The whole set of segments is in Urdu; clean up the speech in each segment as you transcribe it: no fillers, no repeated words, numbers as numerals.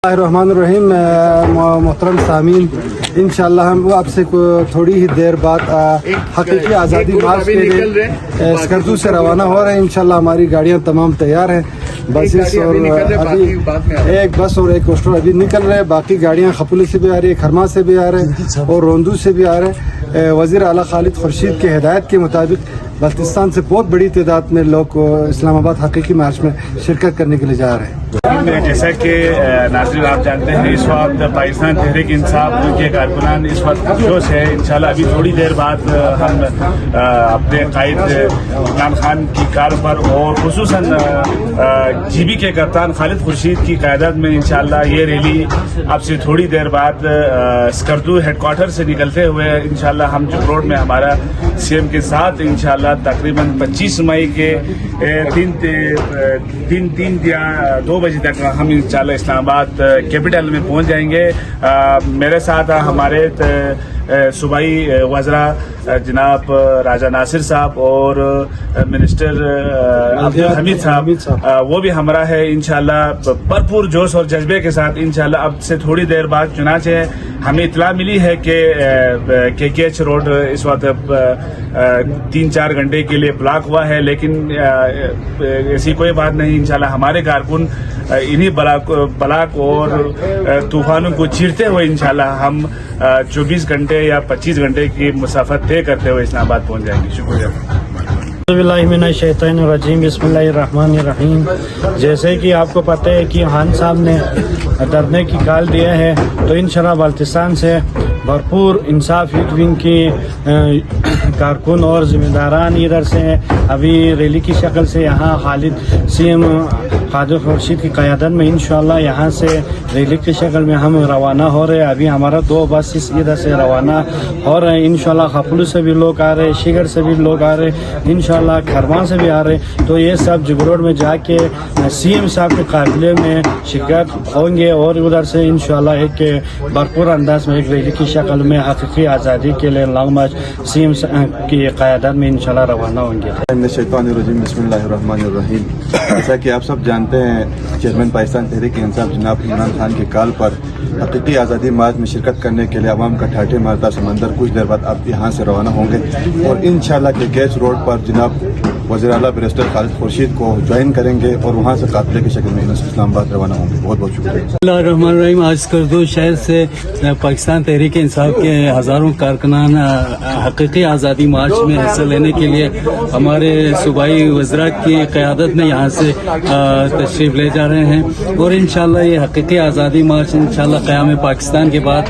الرحمن الرحیم محترم سامعین، انشاءاللہ ہم آپ سے تھوڑی ہی دیر بعد حقیقی آزادی مارچ کے لیے اسکردو سے روانہ ہو رہے ہیں۔ انشاءاللہ ہماری گاڑیاں تمام تیار ہیں، بسز اور ابھی ایک بس اور ایک کوسٹر ابھی نکل رہے ہیں، باقی گاڑیاں خپولی سے بھی آ رہی ہیں، کھرما سے بھی آ رہے ہیں اور روندو سے بھی آ رہے ہیں۔ وزیر اعلیٰ خالد خورشید کے ہدایت کے مطابق بلتستان سے بہت بڑی تعداد میں لوگ اسلام آباد حقیقی مارچ میں شرکت کرنے کے لیے جا رہے ہیں۔ جیسا کہ ناظرین آپ جانتے ہیں، اس وقت پاکستان تحریک انصاف کے کارکنان اس وقت جوش ہے۔ انشاءاللہ ابھی تھوڑی دیر بعد ہم اپنے قائد عمران خان کی کار پر اور خصوصاً جی بی کے کپتان خالد خورشید کی قیادت میں انشاءاللہ یہ ریلی اب سے تھوڑی دیر بعد اسکردو ہیڈ کوارٹر سے نکلتے ہوئے انشاءاللہ ہم جو روڈ میں ہمارا سی ایم کے ساتھ انشاءاللہ تقریباً 25 مئی کے 2 بجے تک ہم انشاءاللہ اسلام آباد کیپٹل میں پہنچ جائیں گے۔ میرے ساتھ ہمارے صوبائی وزراء جناب راجہ ناصر صاحب اور منسٹر عبدالحمید صاحب وہ بھی ہمراہ ہے۔ انشاءاللہ بھرپور جوش اور جذبے کے ساتھ انشاءاللہ اب سے تھوڑی دیر بعد چنانچہ ہمیں اطلاع ملی ہے کہ KKH روڈ اس وقت 3-4 گھنٹے کے لیے بلاک ہوا ہے، لیکن ایسی کوئی بات نہیں۔ انشاءاللہ ہمارے کارکن انہی بلاک اور طوفانوں کو چیرتے ہوئے انشاءاللہ ہم 24 گھنٹے یا 25 گھنٹے کی مسافت طے کرتے ہوئے اسلام آباد پہنچ جائیں گے۔ شکریہ۔ باللہ من الشیطان الرجیم، بسم اللہ الرحمن الرحیم۔ جیسے کہ آپ کو پتہ ہے کہ خان صاحب نے دھرنے کی کال دیا ہے، تو انشاءاللہ بلتستان سے بھرپور انصاف یوتھ ونگ کی کارکن اور ذمہ داران ادھر سے ابھی ریلی کی شکل سے یہاں سی ایم خالد خورشید کی قیادت میں انشاءاللہ یہاں سے ریلی کی شکل میں ہم روانہ ہو رہے ہیں۔ ابھی ہمارا 2 بسز ادھر سے روانہ ہو رہے ہیں۔ انشاءاللہ خپلو سے بھی لوگ آ رہے ہیں، شیگر سے بھی لوگ آ رہے ہیں، انشاءاللہ کھرما سے بھی آ رہے ہیں۔ تو یہ سب جگروڈ میں جا کے سی ایم صاحب کے قافلے میں شرکت ہوں گے اور ادھر سے انشاءاللہ ایک بھرپور انداز میں ایک ریلی کی شکل میں حقیقی آزادی کے لیے لانگ مارچ سی ایم کی قیادت میں انشاءاللہ روانہ ہوں گے۔ الشیطان الرجیم، بسم اللہ الرحمن الرحیم۔ جیسا کہ آپ سب جانتے ہیں، چیئرمین پاکستان تحریک انصاف جناب عمران خان کی کال پر حقیقی آزادی مارچ میں شرکت کرنے کے لیے عوام کا ٹھاٹھے مارتا سمندر کچھ دیر بعد آپ یہاں سے روانہ ہوں گے اور انشاءاللہ KKH روڈ پر جناب وزیر اعلیٰ بیرسٹر خالد خورشید کو جوائن کریں گے اور وہاں سے قافلے کی شکل میں اسلام آباد روانہ ہوں گے۔ بہت بہت شکریہ۔ بسم اللہ الرحمن الرحیم۔ آج اسکردو شہر سے پاکستان تحریک انصاف کے ہزاروں کارکنان حقیقی آزادی مارچ میں حصہ لینے کے لیے ہمارے صوبائی وزراء کی قیادت میں یہاں سے تشریف لے جا رہے ہیں اور انشاءاللہ یہ حقیقی آزادی مارچ انشاءاللہ قیام پاکستان کے بعد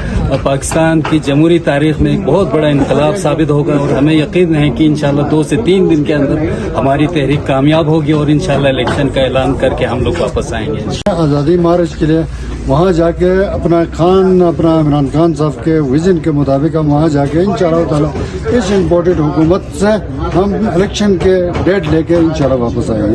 پاکستان کی جمہوری تاریخ میں ایک بہت بڑا انقلاب ثابت ہوگا اور ہمیں یقین ہے کہ انشاءاللہ 2 سے 3 دن کے اندر ہماری تحریک کامیاب ہوگی اور انشاءاللہ الیکشن کا اعلان کر کے ہم لوگ واپس آئیں گے۔ آزادی مارچ کے لیے وہاں جا کے اپنا عمران خان صاحب کے ویژن کے مطابق ہم وہاں جا کے انشاءاللہ تعالیٰ اس امپورٹنٹ حکومت سے ہم الیکشن کے ڈیٹ لے کے انشاءاللہ واپس آئیں گے۔